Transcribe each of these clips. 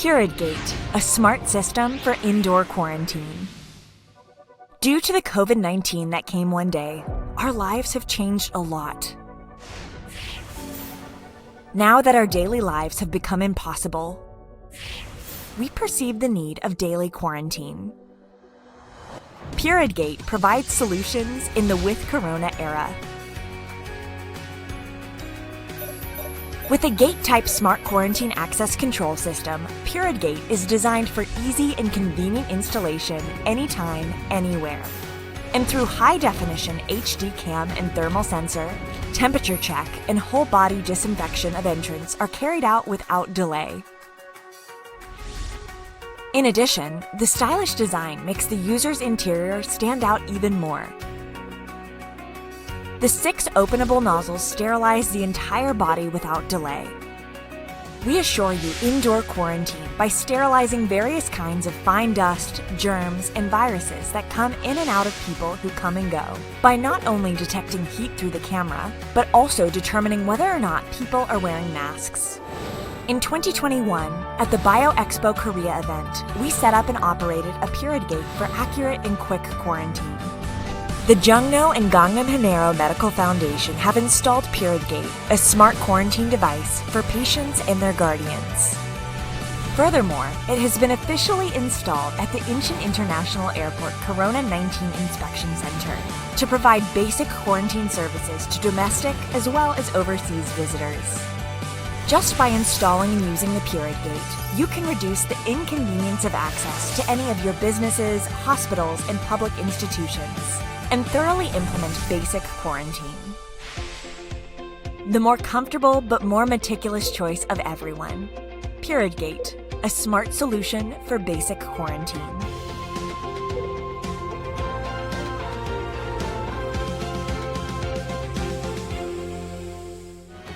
Purid Gate, a smart system for indoor quarantine. Due to the COVID-19 that came one day, our lives have changed a lot. Now that our daily lives have become impossible, we perceive the need of daily quarantine. Purid Gate provides solutions in the with Corona era. With a gate-type smart quarantine access control system, Purid Gate is designed for easy and convenient installation anytime, anywhere. And through high-definition HD cam and thermal sensor, temperature check and whole-body disinfection of entrance are carried out without delay. In addition, the stylish design makes the user's interior stand out even more. The 6 openable nozzles sterilize the entire body without delay. We assure you indoor quarantine by sterilizing various kinds of fine dust, germs, and viruses that come in and out of people who come and go, by not only detecting heat through the camera, but also determining whether or not people are wearing masks. In 2021, at the BioExpo Korea event, we set up and operated a Purid Gate for accurate and quick quarantine. The Jungno and Gangnam Hanero Medical Foundation have installed Purid Gate, a smart quarantine device for patients and their guardians. Furthermore, it has been officially installed at the Incheon International Airport Corona-19 Inspection Center to provide basic quarantine services to domestic as well as overseas visitors. Just by installing and using the Purid Gate, you can reduce the inconvenience of access to any of your businesses, hospitals, and public institutions, and thoroughly implement basic quarantine. The more comfortable but more meticulous choice of everyone. Purid Gate, a smart solution for basic quarantine.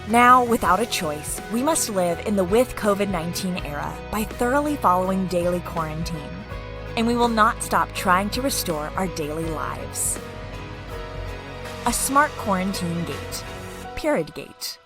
Now, without a choice, we must live in the with COVID-19 era by thoroughly following daily quarantine. And we will not stop trying to restore our daily lives. A smart quarantine gate. Purid Gate.